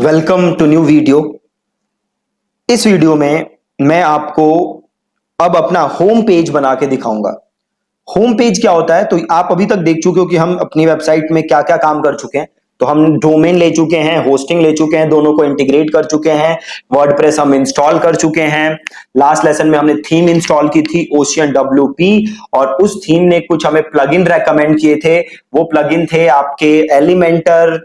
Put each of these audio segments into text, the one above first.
Welcome to new video. इस video में मैं आपको अब अपना होम पेज बना के दिखाऊंगा। होम पेज क्या होता है तो आप अभी तक देख चुके हो कि हम अपनी वेबसाइट में क्या क्या काम कर चुके हैं। तो हम डोमेन ले चुके हैं, होस्टिंग ले चुके हैं, दोनों को इंटीग्रेट कर चुके हैं, वर्डप्रेस हम इंस्टॉल कर चुके हैं। लास्ट लेसन में हमने थीम इंस्टॉल की थी ओशियन WP, और उस थीम ने कुछ हमें प्लगइन रेकमेंड किए थे। वो प्लगइन थे आपके एलिमेंटर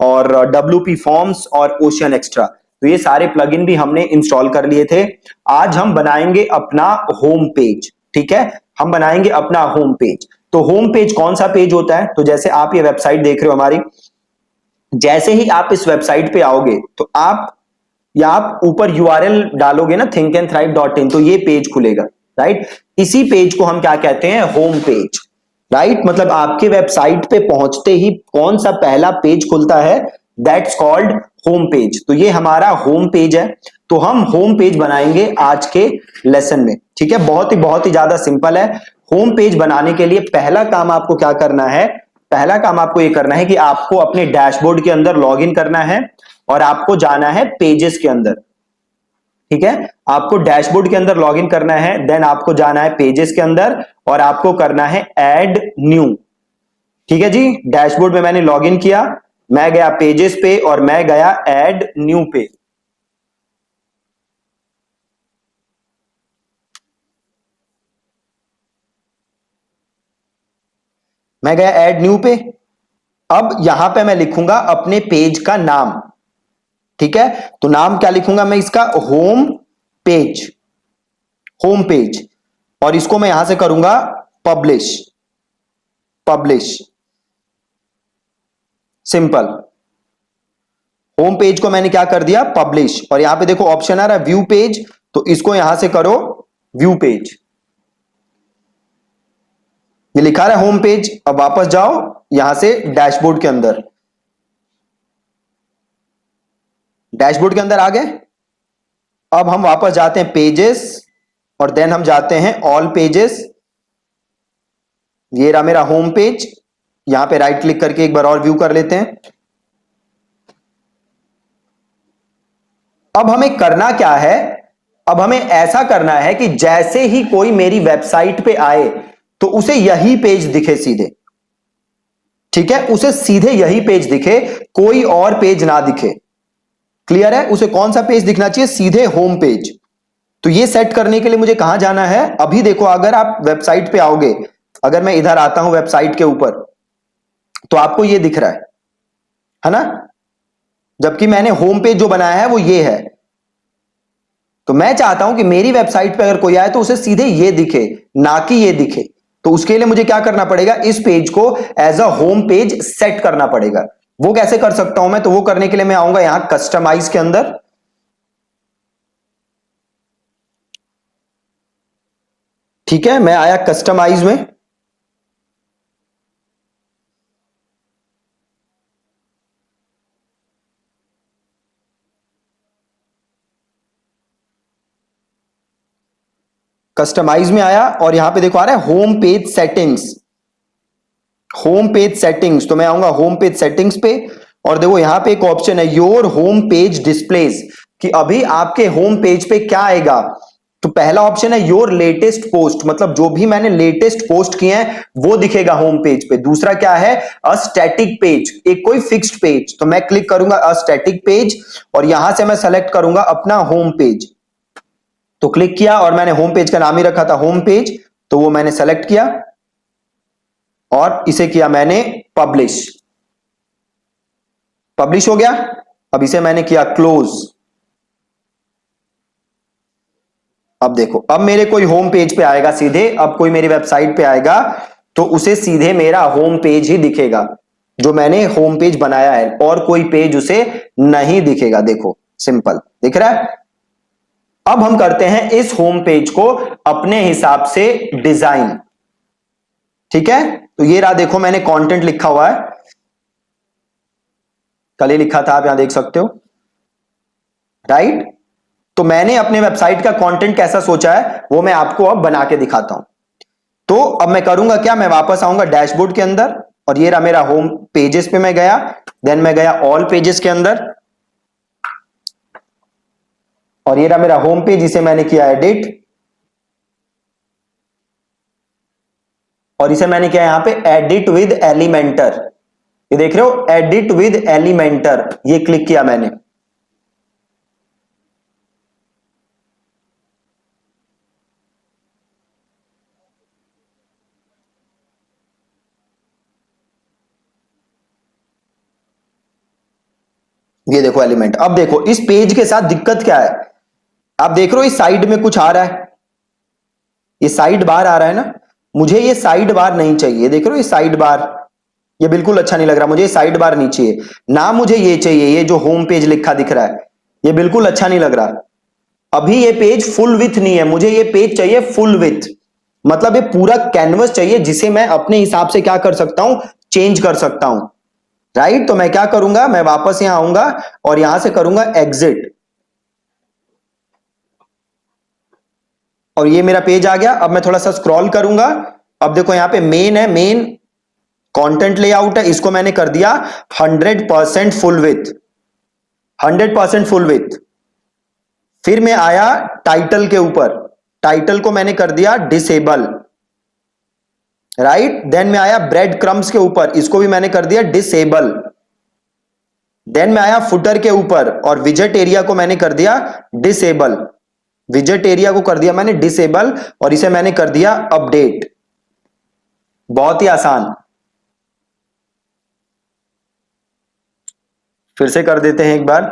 और WP फॉर्म्स और ओशियन एक्स्ट्रा। तो ये सारे प्लगइन भी हमने इंस्टॉल कर लिए थे। आज हम बनाएंगे अपना होम पेज। ठीक है, हम बनाएंगे अपना होम पेज। तो होम पेज कौन सा पेज होता है? तो जैसे आप ये वेबसाइट देख रहे हो हमारी, जैसे ही आप इस वेबसाइट पे आओगे तो आप ऊपर URL डालोगे ना thinkandthrive.in, तो ये पेज खुलेगा। राइट, इसी पेज को हम क्या कहते हैं? Home page. राइट, मतलब आपके वेबसाइट पे पहुंचते ही कौन सा पहला पेज खुलता है? That's called home page. तो ये हमारा होम पेज है। तो हम होम पेज बनाएंगे आज के लेसन में। ठीक है, बहुत ही ज्यादा सिंपल है। होम पेज बनाने के लिए पहला काम आपको क्या करना है? पहला काम आपको यह करना है कि आपको अपने डैशबोर्ड के अंदर लॉग इन करना है और आपको जाना है पेजेस के अंदर। ठीक है, आपको डैशबोर्ड के अंदर लॉगिन करना है, देन आपको जाना है पेजेस के अंदर और आपको करना है ऐड न्यू। ठीक है जी, डैशबोर्ड में मैंने लॉगिन किया, मैं गया पेजेस पे और मैं गया ऐड न्यू पे। मैं गया ऐड न्यू पे। अब यहां पे मैं लिखूंगा अपने पेज का नाम। ठीक है, तो नाम क्या लिखूंगा मैं इसका? Home page. Home page. और इसको मैं यहां से करूंगा publish. Publish, simple. Home page को मैंने क्या कर दिया? पब्लिश। और यहां पे देखो ऑप्शन आ रहा है व्यू पेज, तो इसको यहां से करो व्यू पेज। ये लिखा रहा है होम पेज। अब वापस जाओ यहां से डैशबोर्ड के अंदर। डैशबोर्ड के अंदर आ गए। अब हम वापस जाते हैं पेजेस और देन हम जाते हैं ऑल पेजेस। ये रहा मेरा होम पेज। यहां पे राइट क्लिक करके एक बार और व्यू कर लेते हैं। अब हमें करना क्या है? अब हमें ऐसा करना है कि जैसे ही कोई मेरी वेबसाइट पे आए तो उसे यही पेज दिखे सीधे। ठीक है, उसे सीधे यही पेज दिखे, कोई और पेज ना दिखे। क्लियर है? उसे कौन सा पेज दिखना चाहिए? सीधे होम पेज। तो ये सेट करने के लिए मुझे कहां जाना है? अभी देखो, अगर आप वेबसाइट पे आओगे, अगर मैं इधर आता हूं वेबसाइट के ऊपर, तो आपको ये दिख रहा है ना? जबकि मैंने होम पेज जो बनाया है वो ये है। तो मैं चाहता हूं कि मेरी वेबसाइट पे अगर कोई आए तो उसे सीधे ये दिखे, ना कि ये दिखे। तो उसके लिए मुझे क्या करना पड़ेगा? इस पेज को as a home page set करना पड़ेगा। वो कैसे कर सकता हूं मैं? तो वो करने के लिए मैं आऊंगा यहां कस्टमाइज के अंदर। ठीक है, मैं आया कस्टमाइज में। कस्टमाइज में आया और यहां पे देखो आ रहा है home page settings. Home page settings, तो मैं आऊंगा होम पेज सेटिंग्स पे। और देखो यहां पे एक ऑप्शन है योर होम पेज डिस्प्लेज, कि अभी आपके होम पेज पे क्या आएगा। तो पहला ऑप्शन है योर लेटेस्ट पोस्ट, मतलब जो भी मैंने लेटेस्ट पोस्ट किए हैं वो दिखेगा होम पेज पे। दूसरा क्या है? अ स्टैटिक पेज, एक कोई फिक्स्ड पेज। तो मैं क्लिक करूंगा अ स्टैटिक पेज और यहां से मैं सेलेक्ट करूंगा अपना होम पेज। तो क्लिक किया और मैंने होम पेज का नाम ही रखा था होम पेज, तो वो मैंने सेलेक्ट किया और इसे किया मैंने पब्लिश। पब्लिश हो गया। अब इसे मैंने किया क्लोज। अब देखो, अब मेरे कोई होम पेज पे आएगा सीधे, अब कोई मेरी वेबसाइट पे आएगा तो उसे सीधे मेरा होम पेज ही दिखेगा, जो मैंने होम पेज बनाया है, और कोई पेज उसे नहीं दिखेगा। देखो सिंपल दिख रहा है। अब हम करते हैं इस होम पेज को अपने हिसाब से डिजाइन। ठीक है, तो ये रहा, देखो मैंने कंटेंट लिखा हुआ है, कल ही लिखा था, आप यहां देख सकते हो। राइट, तो मैंने अपने वेबसाइट का कंटेंट कैसा सोचा है वो मैं आपको अब बना के दिखाता हूं। तो अब मैं करूंगा क्या? मैं वापस आऊंगा डैशबोर्ड के अंदर और ये रहा मेरा होम पेजेस पे मैं गया, देन मैं गया ऑल पेजेस के अंदर। और ये रहा मेरा होम पेज, इसे मैंने किया एडिट, और इसे मैंने किया यहां पे एडिट विद एलिमेंटर। ये देख रहे हो, एडिट विद एलिमेंटर, ये क्लिक किया मैंने। ये देखो एलिमेंट। अब देखो इस पेज के साथ दिक्कत क्या है, आप देख रहे हो इस साइड में कुछ आ रहा है, ये साइड बार आ रहा है ना, मुझे ये साइड बार नहीं चाहिए। देख रहे हो ये साइड बार, ये बिल्कुल अच्छा नहीं लग रहा, मुझे साइड बार नहीं चाहिए ना, मुझे ये चाहिए, ये जो होम पेज लिखा दिख रहा है, ये बिल्कुल अच्छा नहीं लग रहा। अभी ये पेज फुल विथ नहीं है, मुझे ये पेज चाहिए फुल विथ, मतलब ये पूरा कैनवस चाहिए जिसे मैं अपने हिसाब से क्या कर सकता हूं, चेंज कर सकता हूं। राइट, तो मैं क्या करूंगा, मैं वापस यहां आऊंगा और यहां से करूंगा एग्जिट, और ये मेरा पेज आ गया। अब मैं थोड़ा सा स्क्रॉल करूंगा, अब देखो यहां पे मेन है, मेन कंटेंट लेआउट है, इसको मैंने कर दिया 100% फुल विथ, 100% फुल विथ। फिर मैं आया टाइटल के ऊपर, टाइटल को मैंने कर दिया डिसेबल। राइट, देन मैं आया ब्रेड क्रम्स के ऊपर, इसको भी मैंने कर दिया डिसेबल। देन मैं आया फुटर के ऊपर और विजेट एरिया को मैंने कर दिया डिसेबल, विजेट एरिया को कर दिया मैंने डिसेबल, और इसे मैंने कर दिया अपडेट। बहुत ही आसान, फिर से कर देते हैं एक बार,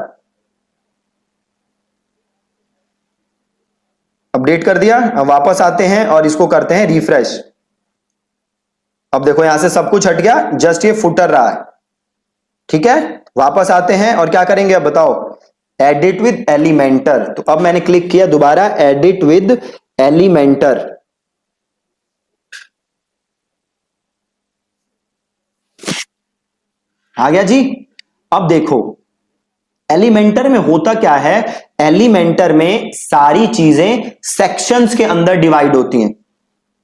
अपडेट कर दिया। अब वापस आते हैं और इसको करते हैं रिफ्रेश। अब देखो यहां से सब कुछ हट गया, जस्ट ये फुटर रहा है। ठीक है, वापस आते हैं और क्या करेंगे अब बताओ, एडिट विद एलिमेंटर। तो अब मैंने क्लिक किया दोबारा एडिट विद एलिमेंटर, आ गया जी। अब देखो एलिमेंटर में होता क्या है, एलिमेंटर में सारी चीजें सेक्शंस के अंदर डिवाइड होती हैं।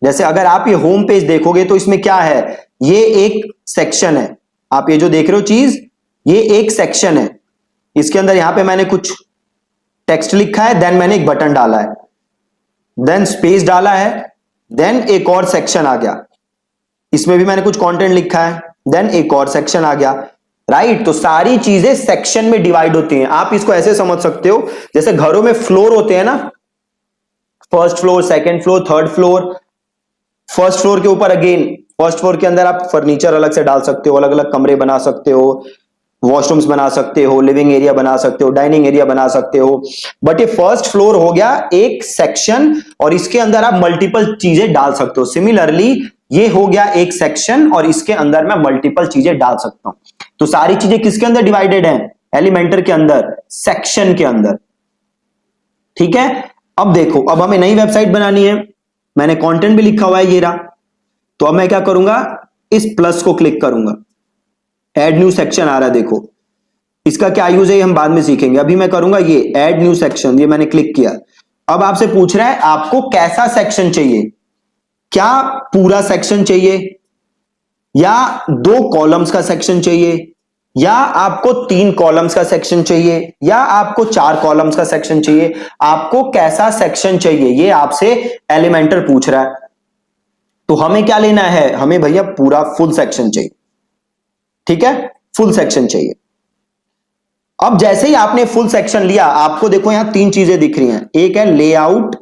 जैसे अगर आप ये होम पेज देखोगे तो इसमें क्या है, ये एक सेक्शन है, आप ये जो देख रहे हो चीज, ये एक सेक्शन है। इसके अंदर यहां पे मैंने कुछ टेक्स्ट लिखा है, देन मैंने एक बटन डाला है, देन स्पेस डाला है, देन एक और सेक्शन आ गया, इसमें भी मैंने कुछ कंटेंट लिखा है, देन एक और सेक्शन आ गया। राइट, तो सारी चीजें सेक्शन में डिवाइड होती हैं। आप इसको ऐसे समझ सकते हो जैसे घरों में फ्लोर होते हैं ना, first floor, second floor, third floor. First floor के ऊपर अगेन, फर्स्ट फ्लोर के अंदर आप फर्नीचर अलग से डाल सकते हो, अलग अलग कमरे बना सकते हो, वॉशरूम्स बना सकते हो, लिविंग एरिया बना सकते हो, डाइनिंग एरिया बना सकते हो। बट ये फर्स्ट फ्लोर हो गया एक सेक्शन, और इसके अंदर आप मल्टीपल चीजें डाल सकते हो। सिमिलरली ये हो गया एक सेक्शन और इसके अंदर मैं मल्टीपल चीजें डाल सकता हूं। तो सारी चीजें किसके अंदर डिवाइडेड है, एलिमेंटर के अंदर, सेक्शन के अंदर। ठीक है, अब देखो अब हमें नई वेबसाइट बनानी है, मैंने कंटेंट भी लिखा हुआ है ये रहा। तो अब मैं क्या करूंगा, इस प्लस को क्लिक करूंगा, ऐड न्यू सेक्शन आ रहा है, देखो इसका क्या यूज है हम बाद में सीखेंगे। अभी मैं करूंगा ये ऐड न्यू सेक्शन, ये मैंने क्लिक किया। अब आपसे पूछ रहा है आपको कैसा सेक्शन चाहिए, क्या पूरा सेक्शन चाहिए, या दो कॉलम्स का सेक्शन चाहिए, या आपको तीन कॉलम्स का सेक्शन चाहिए, या आपको चार कॉलम्स का सेक्शन चाहिए, आपको कैसा सेक्शन चाहिए, ये आपसे एलिमेंटर पूछ रहा है। तो हमें क्या लेना है, हमें भैया पूरा फुल सेक्शन चाहिए। ठीक है, फुल सेक्शन चाहिए। अब जैसे ही आपने फुल सेक्शन लिया, आपको देखो यहां तीन चीजें दिख रही हैं, एक है लेआउट,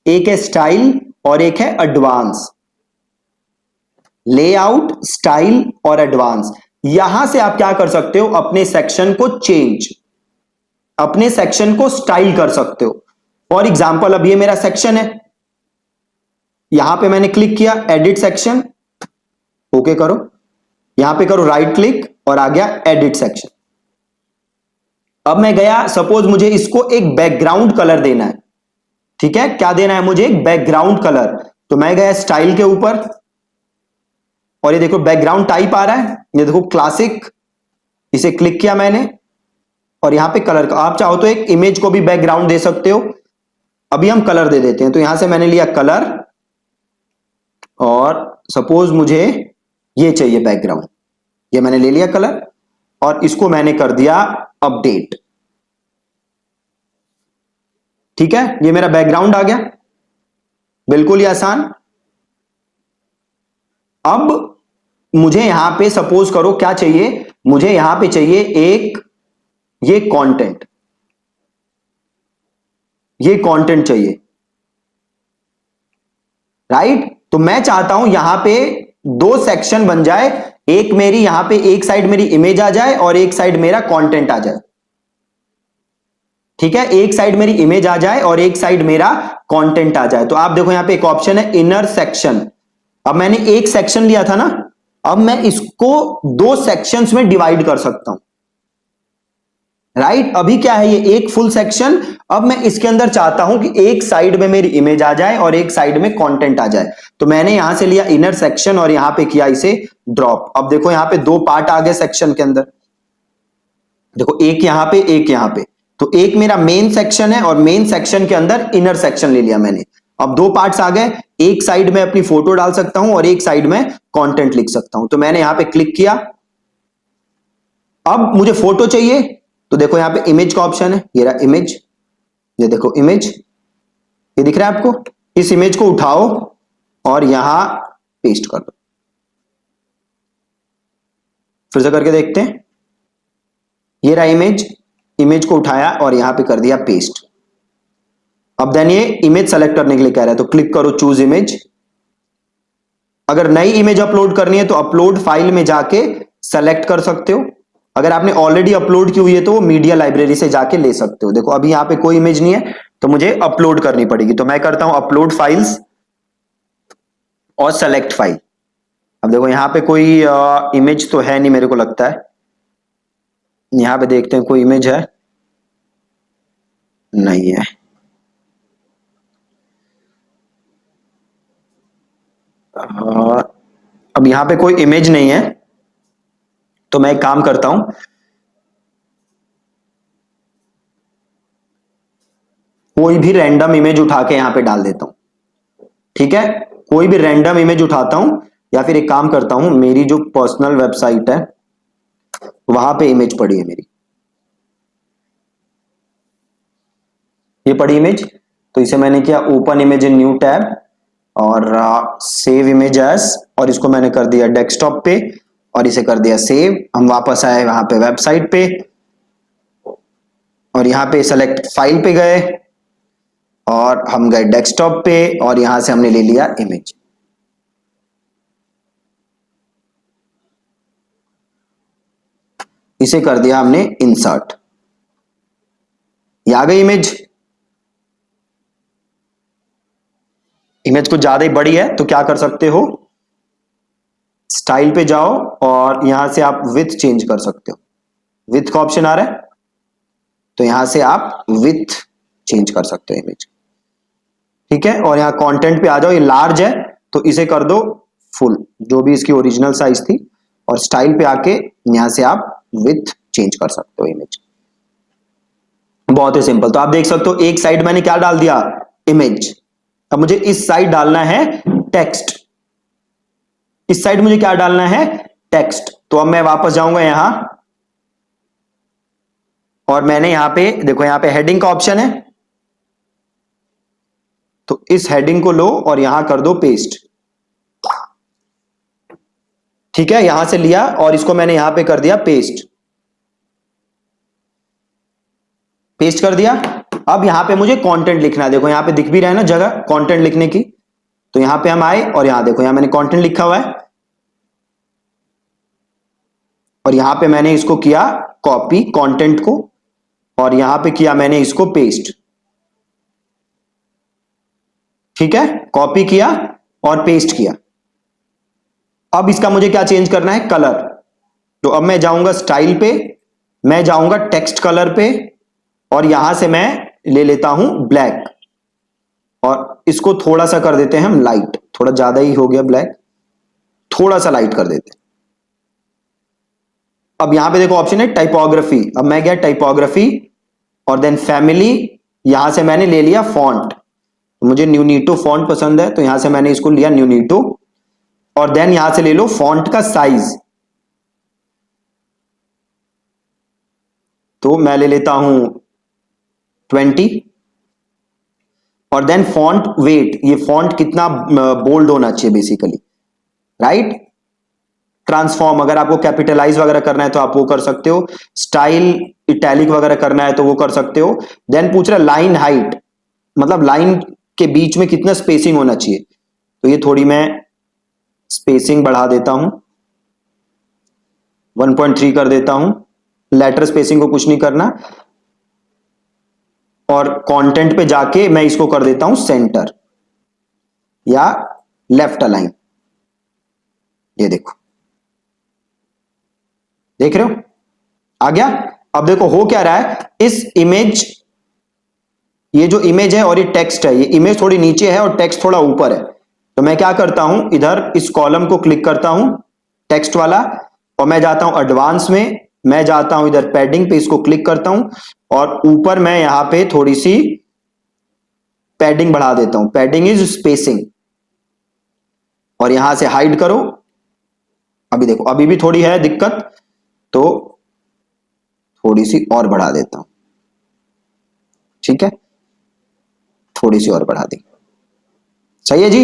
एक है स्टाइल, और एक है एडवांस। लेआउट, स्टाइल और एडवांस, यहां से आप क्या कर सकते हो, अपने सेक्शन को चेंज, अपने सेक्शन को स्टाइल कर सकते हो। फॉर एग्जाम्पल अब ये मेरा सेक्शन है, यहां पे मैंने क्लिक किया एडिट सेक्शन, ओके करो, यहां पे करो राइट क्लिक और आ गया एडिट सेक्शन। अब मैं गया, सपोज मुझे इसको एक बैकग्राउंड कलर देना है। ठीक है, क्या देना है मुझे, एक बैकग्राउंड कलर। तो मैं गया स्टाइल के ऊपर, और ये देखो बैकग्राउंड टाइप आ रहा है, ये देखो क्लासिक, इसे क्लिक किया मैंने, और यहां पे कलर का, आप चाहो तो एक इमेज को भी बैकग्राउंड दे सकते हो। अभी हम कलर दे देते हैं, तो यहां से मैंने लिया कलर, और सपोज मुझे ये चाहिए बैकग्राउंड, ये मैंने ले लिया कलर, और इसको मैंने कर दिया अपडेट। ठीक है, ये मेरा बैकग्राउंड आ गया, बिल्कुल ही आसान। अब मुझे यहां पे सपोज करो क्या चाहिए, मुझे यहां पे चाहिए एक ये कंटेंट, ये कंटेंट चाहिए, राइट। तो मैं चाहता हूं यहां पे दो सेक्शन बन जाए, एक मेरी यहां पे एक साइड मेरी इमेज आ जाए और एक साइड मेरा कंटेंट आ जाए। ठीक है, एक साइड मेरी इमेज आ जाए और एक साइड मेरा कंटेंट आ जाए। तो आप देखो यहां पे एक ऑप्शन है इनर सेक्शन। अब मैंने एक सेक्शन लिया था ना, अब मैं इसको दो सेक्शंस में डिवाइड कर सकता हूं, राइट। अभी क्या है, ये एक फुल सेक्शन, अब मैं इसके अंदर चाहता हूं कि एक साइड में मेरी इमेज आ जाए और एक साइड में कंटेंट आ जाए। तो मैंने यहां से लिया इनर सेक्शन और यहां पे किया इसे ड्रॉप। अब देखो यहां पे दो पार्ट आ गए सेक्शन के अंदर, देखो एक यहां पे एक यहां पे। तो एक मेरा मेन सेक्शन है और मेन सेक्शन के अंदर इनर सेक्शन ले लिया मैंने। अब दो पार्ट्स आ गए, एक साइड में अपनी फोटो डाल सकता हूं और एक साइड में कंटेंट लिख सकता हूं। तो मैंने यहां पे क्लिक किया, अब मुझे फोटो चाहिए, तो देखो यहां पे इमेज का ऑप्शन है, ये रहा इमेज, ये देखो इमेज, ये दिख रहा है आपको। इस इमेज को उठाओ और यहां पेस्ट कर दो। फिर से करके देखते हैं, ये रहा इमेज, इमेज को उठाया और यहां पे कर दिया पेस्ट। अब देन ये इमेज सेलेक्ट करने के लिए कह रहा है, तो क्लिक करो चूज इमेज। अगर नई इमेज अपलोड करनी है तो अपलोड फाइल में जाके सेलेक्ट कर सकते हो। अगर आपने ऑलरेडी अपलोड की हुई है तो वो मीडिया लाइब्रेरी से जाके ले सकते हो। देखो अभी यहां पे कोई इमेज नहीं है तो मुझे अपलोड करनी पड़ेगी, तो मैं करता हूं अपलोड फाइल्स और सेलेक्ट फाइल। अब देखो यहां पे कोई इमेज तो है नहीं मेरे को लगता है, यहां पे देखते हैं कोई इमेज है, नहीं है। अ, अब यहां पे कोई इमेज नहीं है, तो मैं एक काम करता हूं, कोई भी रैंडम इमेज उठा के यहां पे डाल देता हूं। ठीक है, कोई भी रैंडम इमेज उठाता हूं, या फिर एक काम करता हूं, मेरी जो पर्सनल वेबसाइट है वहां पे इमेज पड़ी है मेरी, ये पड़ी इमेज। तो इसे मैंने किया open image in new tab और सेव इमेज एज, और इसको मैंने कर दिया डेस्कटॉप पे और इसे कर दिया सेव। हम वापस आए वहां पे वेबसाइट पे और यहाँ पे सेलेक्ट फाइल पे गए और हम गए डेस्कटॉप पे और यहां से हमने ले लिया इमेज। इसे कर दिया हमने इंसर्ट, ये आ गई इमेज। इमेज कुछ ज्यादा ही बड़ी है तो क्या कर सकते हो, स्टाइल पे जाओ और यहां से आप विथ चेंज कर सकते हो। विथ का ऑप्शन आ रहा है, तो यहां से आप विथ चेंज कर सकते हो इमेज। ठीक है, और यहाँ कंटेंट पे आ जाओ, ये लार्ज है तो इसे कर दो फुल, जो भी इसकी ओरिजिनल साइज थी। और स्टाइल पे आके यहां से आप विथ चेंज कर सकते हो इमेज। बहुत ही सिंपल। तो आप देख सकते हो एक साइड मैंने क्या डाल दिया, इमेज। अब मुझे इस साइड डालना है टेक्स्ट, इस साइड मुझे क्या डालना है, टेक्स्ट। तो अब मैं वापस जाऊंगा यहां और मैंने यहां पे देखो, यहां पे हेडिंग का ऑप्शन है, तो इस हेडिंग को लो और यहां कर दो पेस्ट। ठीक है, यहां से लिया और इसको मैंने यहां पे कर दिया पेस्ट, पेस्ट कर दिया। अब यहां पे मुझे कंटेंट लिखना है, देखो यहां पे दिख भी रहा है ना जगह कंटेंट लिखने की। तो यहां पे हम आए और यहां देखो, यहां मैंने कंटेंट लिखा हुआ है और यहां पे मैंने इसको किया कॉपी कंटेंट को और यहां पे किया मैंने इसको पेस्ट। ठीक है, कॉपी किया और पेस्ट किया। अब इसका मुझे क्या चेंज करना है, कलर। तो अब मैं जाऊंगा स्टाइल पे, मैं जाऊंगा टेक्स्ट कलर पे और यहां से मैं ले लेता हूं ब्लैक और इसको थोड़ा सा कर देते हैं हम लाइट, थोड़ा ज्यादा ही हो गया ब्लैक, थोड़ा सा लाइट कर देते हैं। अब यहां पे देखो ऑप्शन है टाइपोग्राफी, अब मैं गया टाइपोग्राफी और देन फैमिली, यहां से मैंने ले लिया फॉन्ट। तो मुझे न्यूनीटो फॉन्ट पसंद है तो यहां से मैंने इसको लिया न्यूनीटो और देन यहां से ले लो फॉन्ट का साइज। तो मैं ले लेता हूं 20 और देन फॉन्ट वेट, ये फॉन्ट कितना बोल्ड होना चाहिए बेसिकली, राइट। ट्रांसफॉर्म, अगर आपको कैपिटलाइज वगैरह करना है तो आप वो कर सकते हो, स्टाइल इटैलिक वगैरह करना है तो वो कर सकते हो। देन पूछ रहा लाइन हाइट, मतलब लाइन के बीच में कितना स्पेसिंग होना चाहिए, तो ये थोड़ी मैं स्पेसिंग बढ़ा देता हूं, 1.3 कर देता हूं। लेटर स्पेसिंग को कुछ नहीं करना, और कंटेंट पे जाके मैं इसको कर देता हूं सेंटर या लेफ्ट अलाइन। ये देखो, देख रहे हो आ गया। अब देखो हो क्या रहा है, इस इमेज, ये जो इमेज है और ये टेक्स्ट है, ये इमेज थोड़ी नीचे है और टेक्स्ट थोड़ा ऊपर है, तो मैं क्या करता हूं, इधर इस कॉलम को क्लिक करता हूं टेक्स्ट वाला, और मैं जाता हूं एडवांस में, मैं जाता हूं इधर पैडिंग पे, इसको क्लिक करता हूं, और ऊपर मैं यहां पे थोड़ी सी पैडिंग बढ़ा देता हूं, पैडिंग इज स्पेसिंग, और यहां से हाइड करो। अभी देखो अभी भी थोड़ी है दिक्कत, तो थोड़ी सी और बढ़ा देता हूं, ठीक है, थोड़ी सी और बढ़ा दी, सही है जी,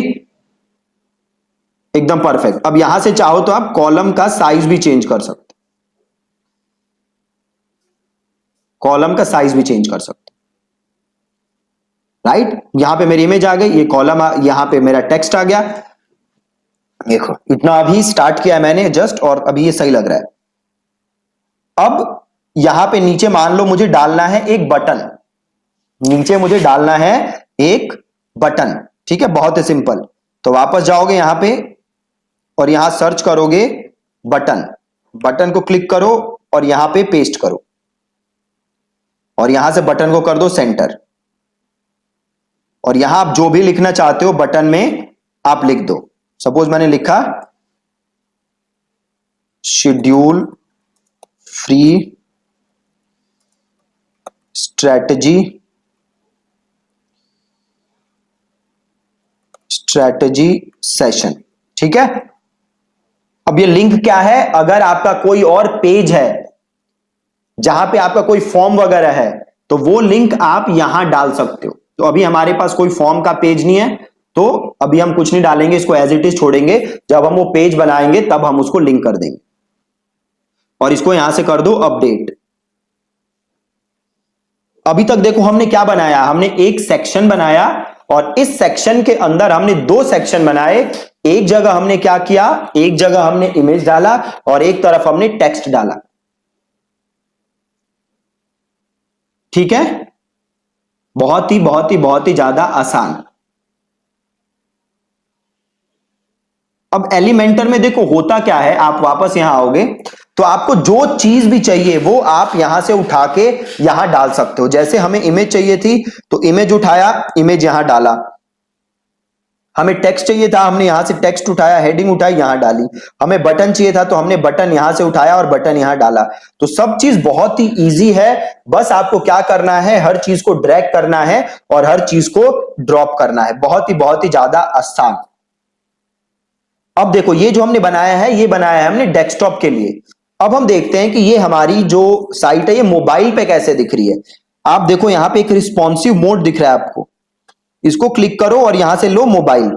एकदम परफेक्ट। अब यहां से चाहो तो आप कॉलम का साइज भी चेंज कर सकते, कॉलम का साइज भी चेंज कर सकते, राइट। यहां पे मेरी इमेज आ गई, ये कॉलम, यहां पे मेरा टेक्स्ट आ गया। देखो इतना अभी स्टार्ट किया है मैंने जस्ट, और अभी ये सही लग रहा है। अब यहां पे नीचे मान लो मुझे डालना है एक बटन, नीचे मुझे डालना है एक बटन, ठीक है, बहुत ही सिंपल। तो वापस जाओगे यहां पे और यहां सर्च करोगे बटन, बटन को क्लिक करो और यहां पे पेस्ट करो, और यहां से बटन को कर दो सेंटर, और यहां आप जो भी लिखना चाहते हो बटन में आप लिख दो। सपोज मैंने लिखा schedule free strategy, strategy session, ठीक है। अब ये लिंक क्या है, अगर आपका कोई और पेज है जहां पे आपका कोई फॉर्म वगैरह है तो वो लिंक आप यहां डाल सकते हो। तो अभी हमारे पास कोई फॉर्म का पेज नहीं है, तो अभी हम कुछ नहीं डालेंगे, इसको एज इट इज छोड़ेंगे, जब हम वो पेज बनाएंगे तब हम उसको लिंक कर देंगे। और इसको यहां से कर दो अपडेट। अभी तक देखो हमने क्या बनाया, हमने एक सेक्शन बनाया, और इस सेक्शन के अंदर हमने दो सेक्शन बनाए। एक जगह हमने क्या किया, एक जगह हमने इमेज डाला और एक तरफ हमने टेक्स्ट डाला, ठीक है। बहुत ही बहुत ही बहुत ही ज्यादा आसान। अब एलिमेंटर में देखो होता क्या है, आप वापस यहां आओगे तो आपको जो चीज भी चाहिए वो आप यहां से उठा के यहां डाल सकते हो। जैसे हमें इमेज चाहिए थी तो इमेज उठाया, इमेज यहां डाला। हमें टेक्स्ट चाहिए था, हमने यहां से टेक्स्ट उठाया, हेडिंग उठाई, यहां डाली। हमें बटन चाहिए था तो हमने बटन यहां से उठाया और बटन यहां डाला। तो सब चीज बहुत ही इजी है, बस आपको क्या करना है, हर चीज को ड्रैग करना है और हर चीज को ड्रॉप करना है, बहुत ही ज्यादा आसान। अब देखो ये जो हमने बनाया है, ये बनाया है हमने डेस्कटॉप के लिए। अब हम देखते हैं कि ये हमारी जो साइट है ये मोबाइल पे कैसे दिख रही है। आप देखो यहां पे एक रिस्पॉन्सिव मोड दिख रहा है आपको, इसको क्लिक करो और यहां से लो मोबाइल।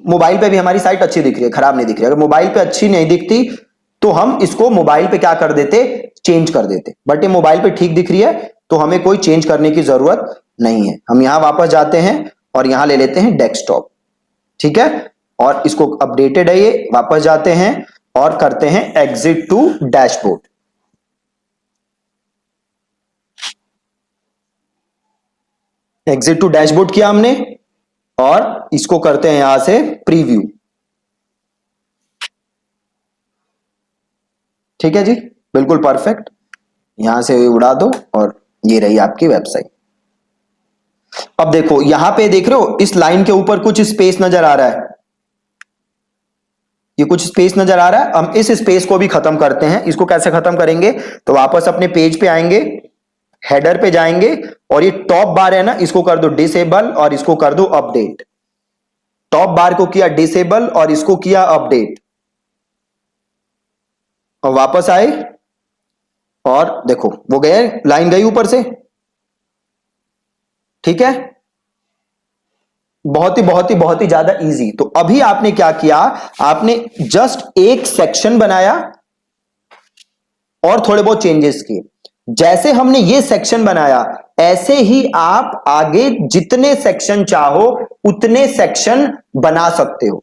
मोबाइल पे भी हमारी साइट अच्छी दिख रही है, खराब नहीं दिख रही है। अगर मोबाइल पे अच्छी नहीं दिखती तो हम इसको मोबाइल पे क्या कर देते, चेंज कर देते, बट ये मोबाइल पे ठीक दिख रही है तो हमें कोई चेंज करने की जरूरत नहीं है। हम यहां वापस जाते हैं और यहां ले लेते हैं डेस्कटॉप, ठीक है, और इसको अपडेटेड है ये, वापस जाते हैं और करते हैं exit to dashboard. Exit to dashboard किया हमने और इसको करते हैं यहां से प्रीव्यू, ठीक है जी, बिल्कुल परफेक्ट। यहां से उड़ा दो और ये रही आपकी वेबसाइट। अब देखो यहां पे देख रहे हो इस लाइन के ऊपर कुछ स्पेस नजर आ रहा है, ये कुछ स्पेस नजर आ रहा है। हम इस स्पेस को भी खत्म करते हैं। इसको कैसे खत्म करेंगे, तो वापस अपने पेज पे आएंगे, हेडर पे जाएंगे और ये टॉप बार है ना, इसको कर दो डिसेबल और इसको कर दो अपडेट। टॉप बार को किया डिसेबल और इसको किया अपडेट, और वापस आए और देखो वो गए, लाइन गई ऊपर से। ठीक है, बहुत ही ज्यादा इजी। तो अभी आपने क्या किया, आपने जस्ट एक सेक्शन बनाया और थोड़े बहुत चेंजेस किए। जैसे हमने ये सेक्शन बनाया, ऐसे ही आप आगे जितने सेक्शन चाहो उतने सेक्शन बना सकते हो,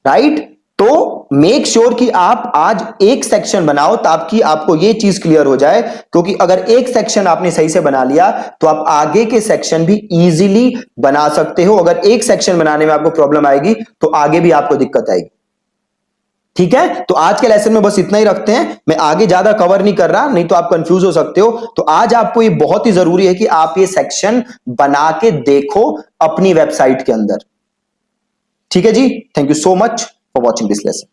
राइट। तो मेक श्योर कि आप आज एक सेक्शन बनाओ ताकि आपको ये चीज क्लियर हो जाए, क्योंकि अगर एक सेक्शन आपने सही से बना लिया तो आप आगे के सेक्शन भी इजीली बना सकते हो। अगर एक सेक्शन बनाने में आपको प्रॉब्लम आएगी तो आगे भी आपको दिक्कत आएगी, ठीक है। तो आज के लेसन में बस इतना ही रखते हैं, मैं आगे ज्यादा कवर नहीं कर रहा, नहीं तो आप कंफ्यूज हो सकते हो। तो आज आपको ये बहुत ही जरूरी है कि आप ये सेक्शन बना के देखो अपनी वेबसाइट के अंदर, ठीक है जी। Thank you so much for watching this lesson.